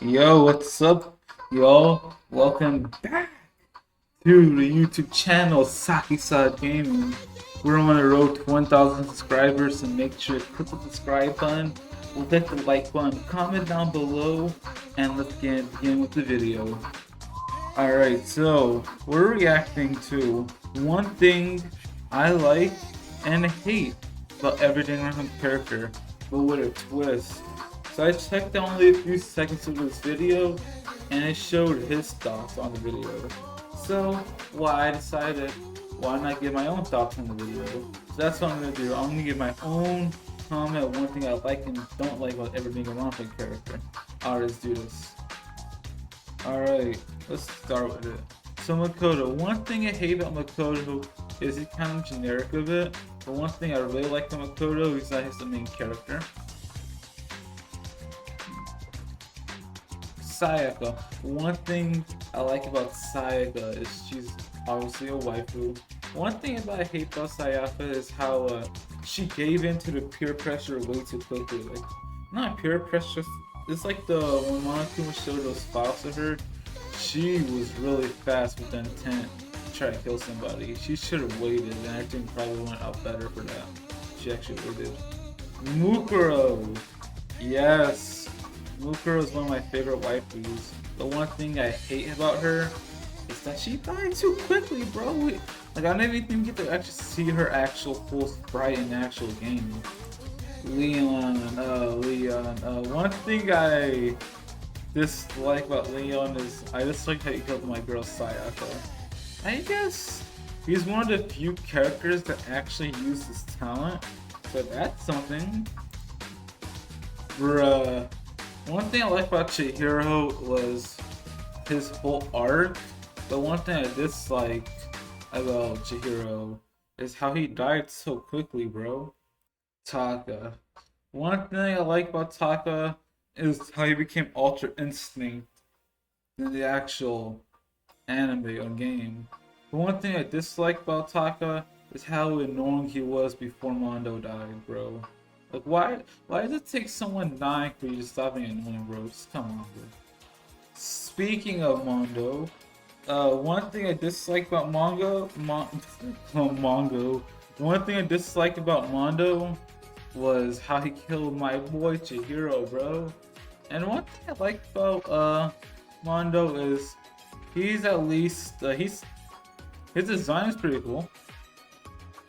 Yo, what's up, y'all? Welcome back to the YouTube channel Saki Side Gaming. We're on the road to 1,000 subscribers, so make sure to click the subscribe button, click the like button, comment down below, and let's begin with the video. Alright, so we're reacting to one thing I like and hate about Every Danganronpa character, but with a twist. So I checked only a few seconds of this video, and it showed his thoughts on the video. So I decided, why not give my own thoughts on the video? So that's what I'm gonna do. I'm gonna give my own comment on one thing I like and don't like about Every Danganronpa character. Alright, let's do this. Alright, let's start with it. So Makoto, one thing I hate about Makoto is he's kind of generic of it, but one thing I really like about Makoto is that he's the main character. Sayaka, one thing I like about Sayaka is she's obviously a waifu. One thing that I hate about Sayaka is how she gave in to the peer pressure way too quickly. Like, not peer pressure, it's like when Monokuma showed those files to her, she was really fast with the intent to try to kill somebody. She should have waited, and everything probably went out better for that. She actually waited. Mukuro! Yes! Mukuro is one of my favorite waifus. The one thing I hate about her is that she died too quickly, bro. Like, I don't even get to actually see her actual full sprite in the actual game. Leon. One thing I dislike about Leon is I dislike how he killed my girl Sayaka. I guess he's one of the few characters that actually use his talent, so that's something. Bruh. One thing I like about Chihiro was his whole arc, but one thing I disliked about Chihiro is how he died so quickly, bro. Taka. One thing I like about Taka is how he became Ultra Instinct in the actual anime or game. But one thing I dislike about Taka is how annoying he was before Mondo died, bro. Like, why does it take someone dying for you to stop being annoying, bro? Just come on, bro. Speaking of Mondo, one thing I dislike about Mongo, one thing I disliked about Mondo was how he killed my boy Chihiro, bro. And one thing I like about Mondo is he's at least his design is pretty cool.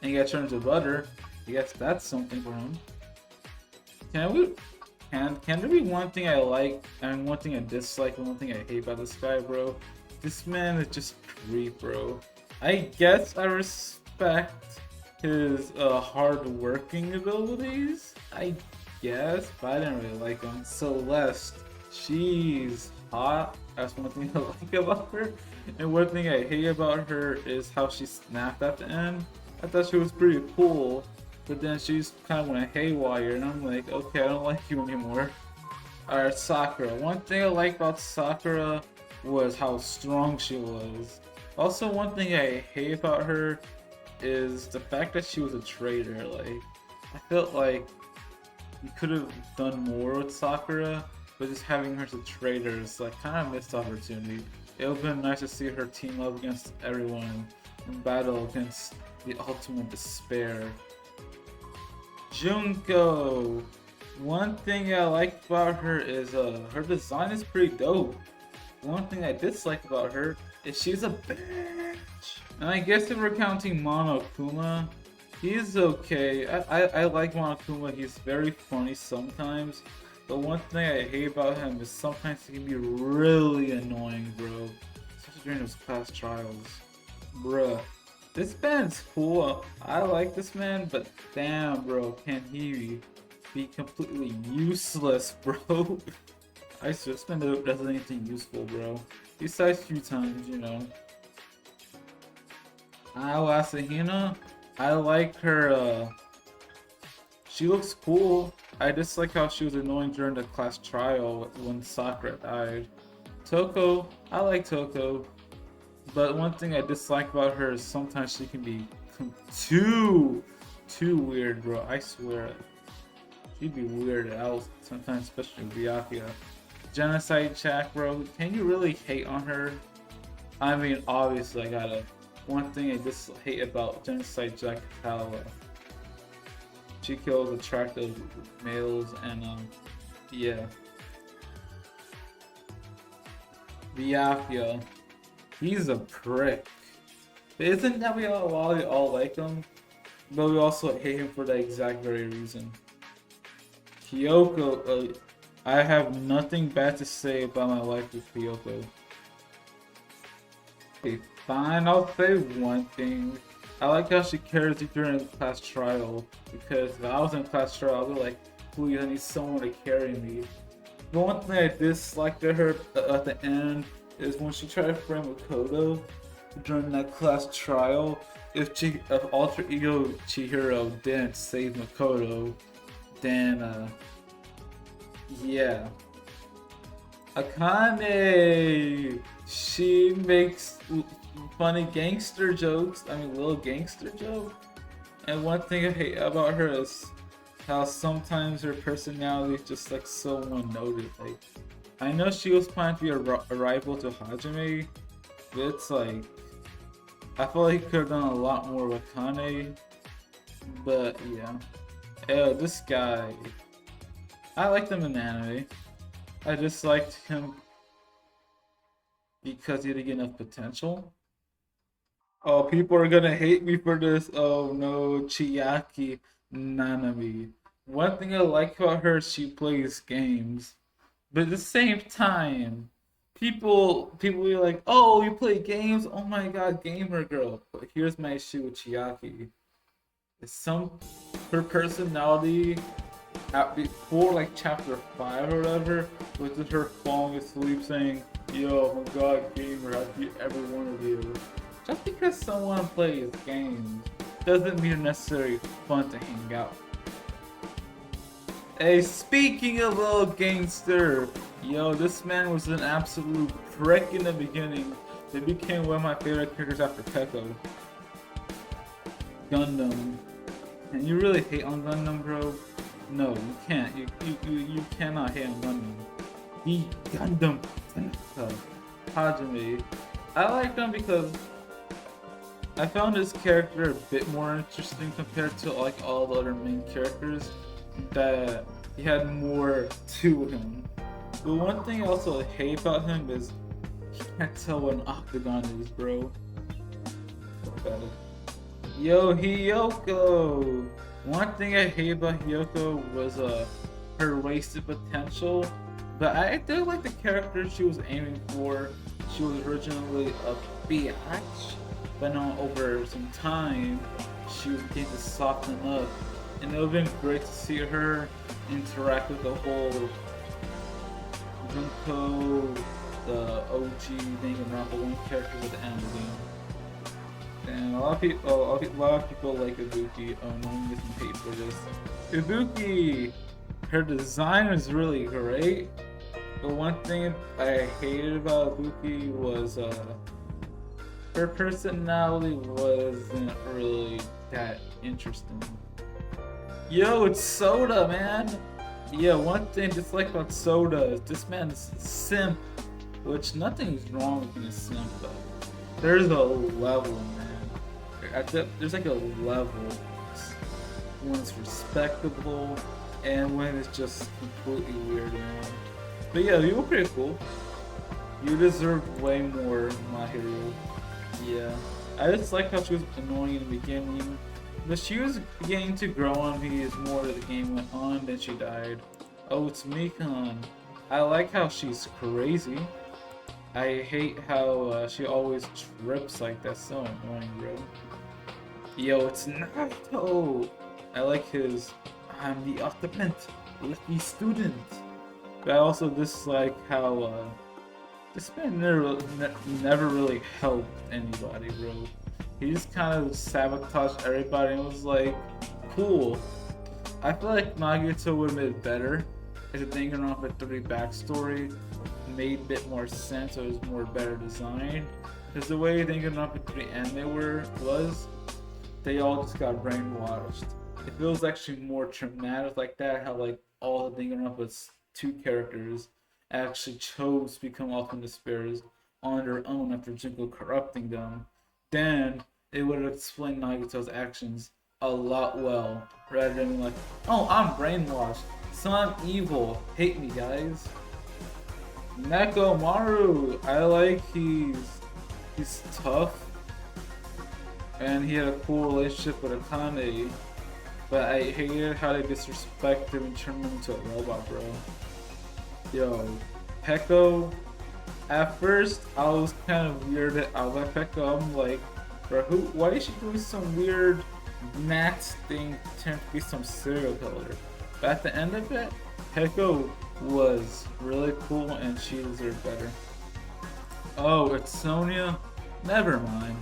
And he got turned into butter. I guess that's something for him. Can there be one thing I like and one thing I dislike and one thing I hate about this guy, bro? This man is just creep, bro. I guess I respect his hard working abilities, I guess, but I didn't really like him. Celeste, she's hot. That's one thing I like about her. And one thing I hate about her is how she snapped at the end. I thought she was pretty cool. But then she's kind of went haywire, and I'm like, okay, I don't like you anymore. Alright, Sakura. One thing I like about Sakura was how strong she was. Also, one thing I hate about her is the fact that she was a traitor. Like, I felt like you could have done more with Sakura, but just having her as a traitor is like kind of missed opportunity. It would have been nice to see her team up against everyone and battle against the ultimate despair. Junko. One thing I like about her is her design is pretty dope. One thing I dislike about her is she's a bitch. And I guess if we're counting Monokuma, he's okay. I like Monokuma. He's very funny sometimes. But one thing I hate about him is sometimes he can be really annoying, bro. Especially during those class trials. Bruh. This man's cool. I like this man, but damn, bro, can he be completely useless, bro? I swear, this man does anything useful, bro. Besides a few times, you know. Asahina, I like her, she looks cool. I just like how she was annoying during the class trial when Sakura died. Toko, I like Toko. But one thing I dislike about her is sometimes she can be too weird, bro. I swear. She'd be weirded out sometimes, especially with Byakuya. Genocide Jack, bro. Can you really hate on her? I mean, obviously, I gotta. One thing I just hate about Genocide Jack is how she kills attractive males, and yeah. Byakuya, he's a prick. But isn't that we all like him? But we also hate him for that exact very reason. Kyoko, I have nothing bad to say about my life with Kyoko. Okay, fine, I'll say one thing. I like how she carries you during the class trial, because if I was in class trial, I'd be like, please, I need someone to carry me. The one thing I disliked at her at the end is when she tried to frame Makoto during that class trial. If Alter Ego Chihiro didn't save Makoto, then yeah. Akane, she makes funny gangster jokes. I mean, little gangster joke. And one thing I hate about her is how sometimes her personality is just like so one-noted. Like, I know she was planning to be a rival to Hajime, but it's like, I feel like he could have done a lot more with Kane. But yeah. Ew, this guy. I liked him in anime. I just liked him because he didn't get enough potential. Oh, people are gonna hate me for this. Oh no, Chiaki Nanami. One thing I like about her, she plays games. But at the same time, people be like, oh, you play games? Oh my god, gamer girl. But here's my issue with Chiaki. It's her personality before like chapter 5 or whatever was just her falling asleep saying, yo, oh my god, gamer, I beat every one of you. Just because someone plays games doesn't mean it's necessarily fun to hang out. Hey, speaking of little gangster, yo, this man was an absolute prick in the beginning. They became one of my favorite characters after Peko. Gundam. Can you really hate on Gundam, bro? No, you can't. You cannot hate on Gundam. The Gundam Hajime. I like them because I found his character a bit more interesting compared to like all the other main characters. That he had more to him. But one thing I also hate about him is he can't tell what an octagon is, bro. Yo, Hiyoko! One thing I hate about Hiyoko was her wasted potential. But I do like the character she was aiming for. She was originally a biatch, but now over some time, she was getting to soften up. And it would have been great to see her interact with the whole Junko, the OG Danganronpa 1 characters at the end of the game. And a lot of people like Ibuki. Oh no, I'm getting hate for this. Ibuki! Her design was really great. But one thing I hated about Ibuki was her personality wasn't really that interesting. Yo, it's Soda, man! Yeah, one thing just like about Soda is this man's a simp. Which nothing's wrong with being a simp, but there's a level, man. There's like a level when it's respectable and when it's just completely weird, man. But yeah, you were pretty cool. You deserve way more, my hero. Yeah. I just like how she was annoying in the beginning. But she was beginning to grow on me as more of the game went on, then she died. Oh, it's Mikan. I like how she's crazy. I hate how she always trips like that. So annoying, bro. Yo, it's Naruto. I like his I'm the ultimate lucky student. But I also dislike how this man never really helped anybody, bro. He just kind of sabotaged everybody and was like, cool. I feel like Nagito would have been better if the Danganronpa 3 backstory made a bit more sense or was more better designed. Because the way Danganronpa 3 anime was, they all just got brainwashed. If it was actually more traumatic like that, how like all the Danganronpa's 2 characters actually chose to become Ultimate Despairs on their own after Junko corrupting them, then it would have explained Nagato's actions a lot well, rather than like, oh, I'm brainwashed, so I'm evil, hate me, guys. Nekomaru, I like he's tough, and he had a cool relationship with Akane, but I hated how they disrespected him and turned him into a robot, bro. Yo, Peko, at first I was kind of weirded out by Peko. I'm like, bro, why is she doing some weird Max thing pretending to be some serial killer? But at the end of it, Peko was really cool and she deserved better. Oh, it's Sonya? Never mind.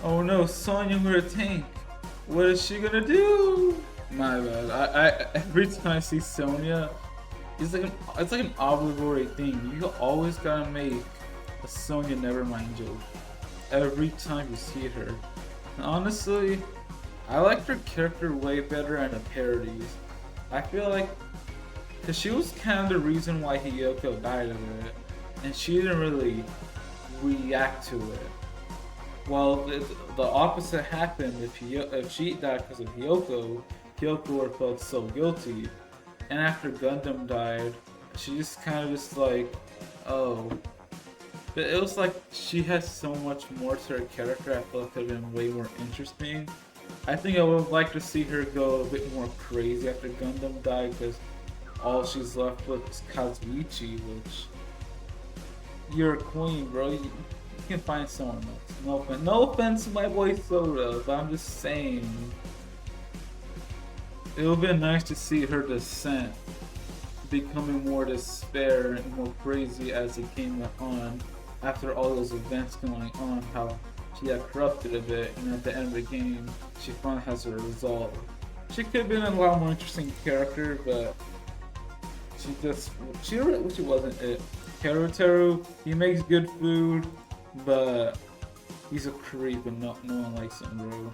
Oh no, Sonya with a tank. What is she gonna do? My bad. I every time I see Sonya, it's like an obligatory thing. You always gotta make a Sonya Nevermind joke every time you see her. And honestly, I like her character way better in the parodies. I feel like, cause she was kind of the reason why Kyoko died of it, and she didn't really react to it. Well, the opposite happened if she died because of Kyoko would have felt so guilty. And after Gundam died, she just kind of just like, oh. But it was like she has so much more to her character. I feel like it would have been way more interesting. I think I would like to see her go a bit more crazy after Gundam died, because all she's left with is Kazuichi, which, you're a queen, bro. You can find someone else. No offense to my boy Soda, but I'm just saying, it would have been nice to see her descent becoming more despair and more crazy as the game went on, after all those events going on, how she got corrupted a bit, and at the end of the game, she finally has her resolve. She could have been a lot more interesting character, but she wasn't it. Teru, he makes good food, but he's a creep and no one likes him, bro.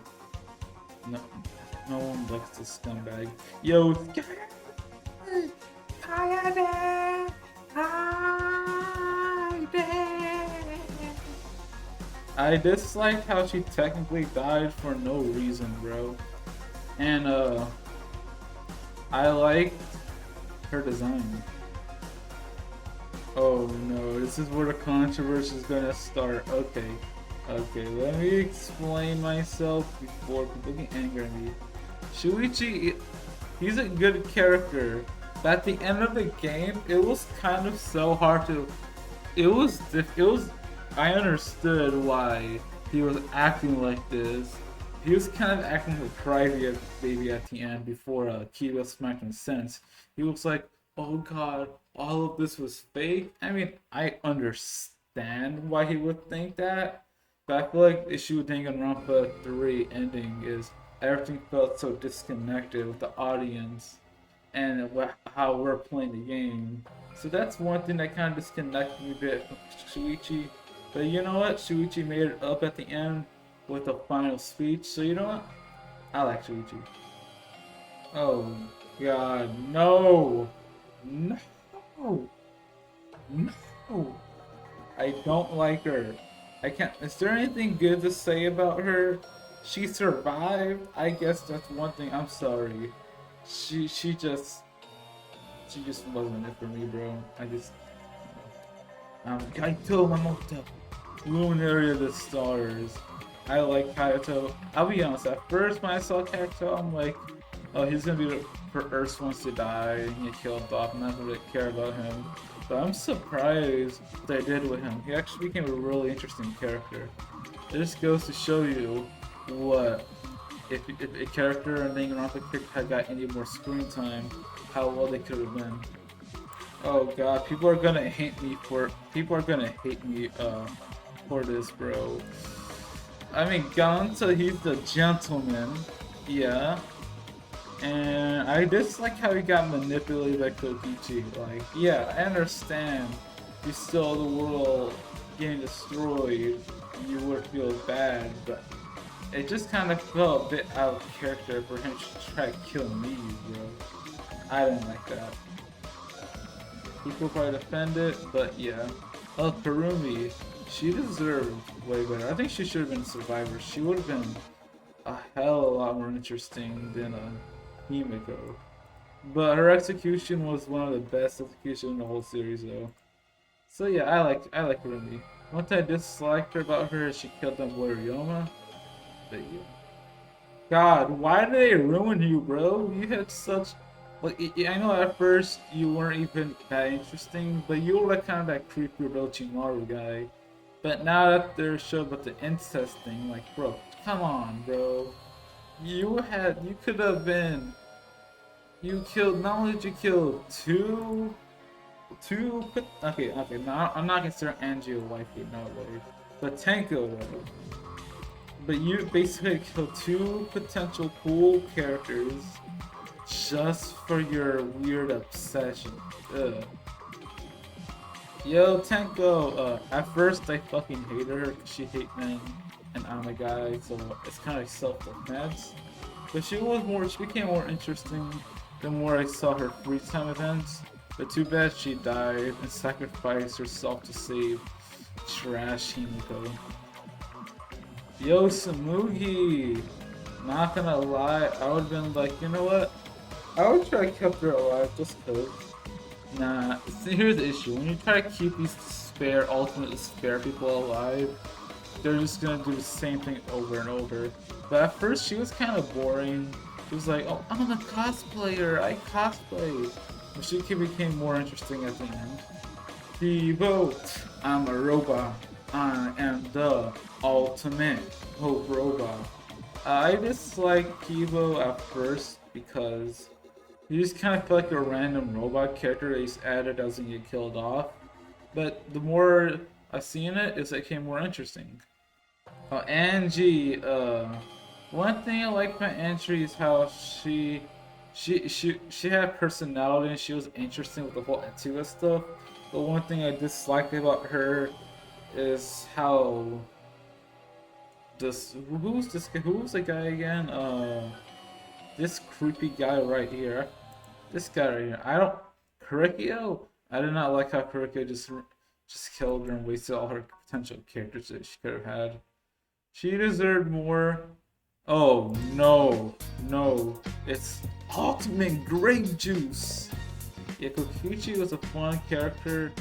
No one likes this scumbag. Yo, I disliked how she technically died for no reason, bro. And I liked her design. Oh no, this is where the controversy is gonna start. Okay, let me explain myself before people get angry at me. Shuichi, he's a good character, but at the end of the game, it was kind of so hard to. I understood why he was acting like this. He was kind of acting like a crybaby at the end before Kiba smacked him sense. He was like, oh god, all of this was fake. I mean, I understand why he would think that, but I feel like the issue with Danganronpa 3 ending is everything felt so disconnected with the audience and how we're playing the game. So that's one thing that kind of disconnected me a bit from Shuichi. But you know what? Shuichi made it up at the end with a final speech. So you know what? I like Shuichi. Oh god, no! No! I don't like her. I can't. Is there anything good to say about her? She survived. I guess that's one thing. I'm sorry. She just wasn't it for me, bro. Kaito Mamoto, Luminary of the Stars. I like Kaito. I'll be honest, at first when I saw Kaito, I'm like, oh, he's gonna be the first ones to die and get killed off. I'm not gonna care about him. But I'm surprised what they did with him. He actually became a really interesting character. It just goes to show you what, if a character in Danganronpa had got any more screen time, how well they could have been. Oh god, people are gonna hate me for this, bro. I mean, Gonta, he's the gentleman, yeah. And I dislike how he got manipulated by Kokichi. Like, yeah, I understand you saw the world getting destroyed, you would feel bad, but it just kind of felt a bit out of character for him to try to kill me, bro. I didn't like that. People probably defend it, but yeah. Oh, Karumi, she deserved way better. I think she should have been a survivor. She would have been a hell of a lot more interesting than Himiko. But her execution was one of the best executions in the whole series, though. So yeah, I like Karumi. One thing I disliked about her is she killed that boy Ryoma. But yeah. God, why did they ruin you, bro? You had such like I know at first you weren't even that interesting, but you were like kind of that creepy Orochimaru guy. But now that they're showing about the incest thing, like bro, come on, bro. You could have been you killed not only did you kill two okay, now I'm not considering Angie a waifu, no way. But Tenko though. But you basically killed two potential cool characters just for your weird obsession. Ugh. Yo, Tenko, at first I fucking hated her because she hate men and I'm a guy, so it's kind of self-defense. But she became more interesting the more I saw her free time events. But too bad she died and sacrificed herself to save trash Himiko. Yo, Samugi! Not gonna lie, I would've been like, you know what? I would try to keep her alive just cause. Nah, see, here's the issue. When you try to keep these ultimate despair people alive, they're just gonna do the same thing over and over. But at first, she was kind of boring. She was like, oh, I'm a cosplayer, I cosplay. But she became more interesting at the end. Devote, I'm a robot. I am the ultimate hope robot. I dislike Kibo at first because he just kind of felt like a random robot character that he's added doesn't get killed off. But the more I've seen it, it became more interesting. Angie, one thing I like about Angie is how she had personality and she was interesting with the whole Antigua stuff. But one thing I dislike about her is how who's the guy again? This creepy guy right here. This guy right here. Kurikyo? I did not like how Kurikyo just killed her and wasted all her potential characters that she could have had. She deserved more. Oh no, it's ultimate grape juice. Yeah, Kokuchi was a fun character,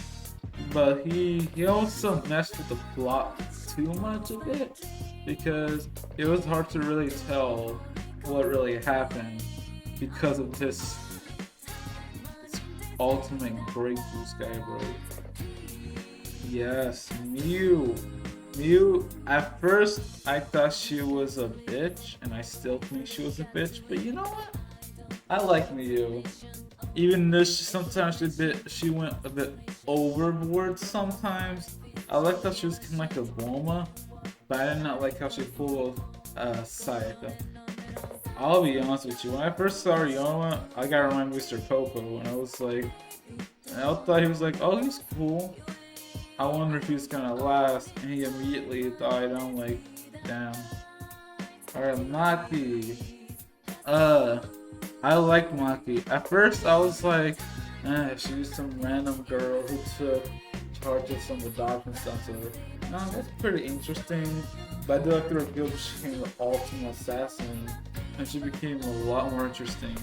but he also messed with the plot too much of it because it was hard to really tell what really happened because of this ultimate grape juice guy, bro. Yes, Mew, at first I thought she was a bitch, and I still think she was a bitch, but you know what? I like Mew. Even though she went a bit overboard sometimes. I like how she was kind of like a Bulma, but I did not like how she pulled Sayaka. I'll be honest with you, when I first saw Ryoma, I got reminded of Mr. Popo, and I was like, I thought he was like, oh, he's cool. I wonder if he's gonna last, and he immediately died. I'm like, damn. Alright, Maki. I like Maki. At first, I was like, she's some random girl who took charge of some adoption stuff. So, that's pretty interesting. But I do like the reveal that she became the ultimate assassin, and she became a lot more interesting.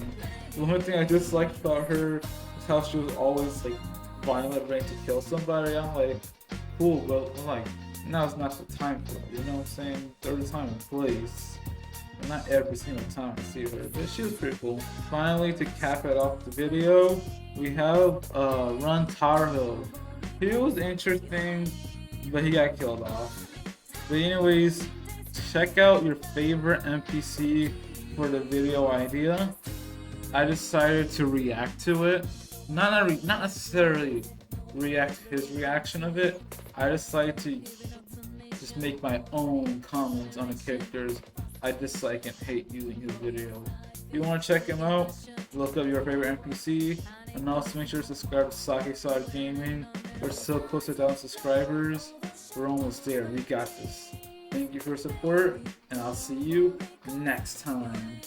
The only thing I disliked about her is how she was always like violent, ready to kill somebody. I'm like, cool, but I'm like, now's not the time for it. You know what I'm saying? There's a time and place. And not every single time I see her, but she was pretty cool. Finally, to cap it off the video, we have Run Tarho. He was interesting, but he got killed off. But anyways, check out your favorite NPC for the video idea. I decided to react to it. Not necessarily react to his reaction of it. I decided to just make my own comments on the characters I dislike and hate using his video. If you want to check him out, look up your favorite NPC, and also make sure to subscribe to Saki Gaming. We're so close to 1,000 subscribers. We're almost there. We got this. Thank you for your support, and I'll see you next time.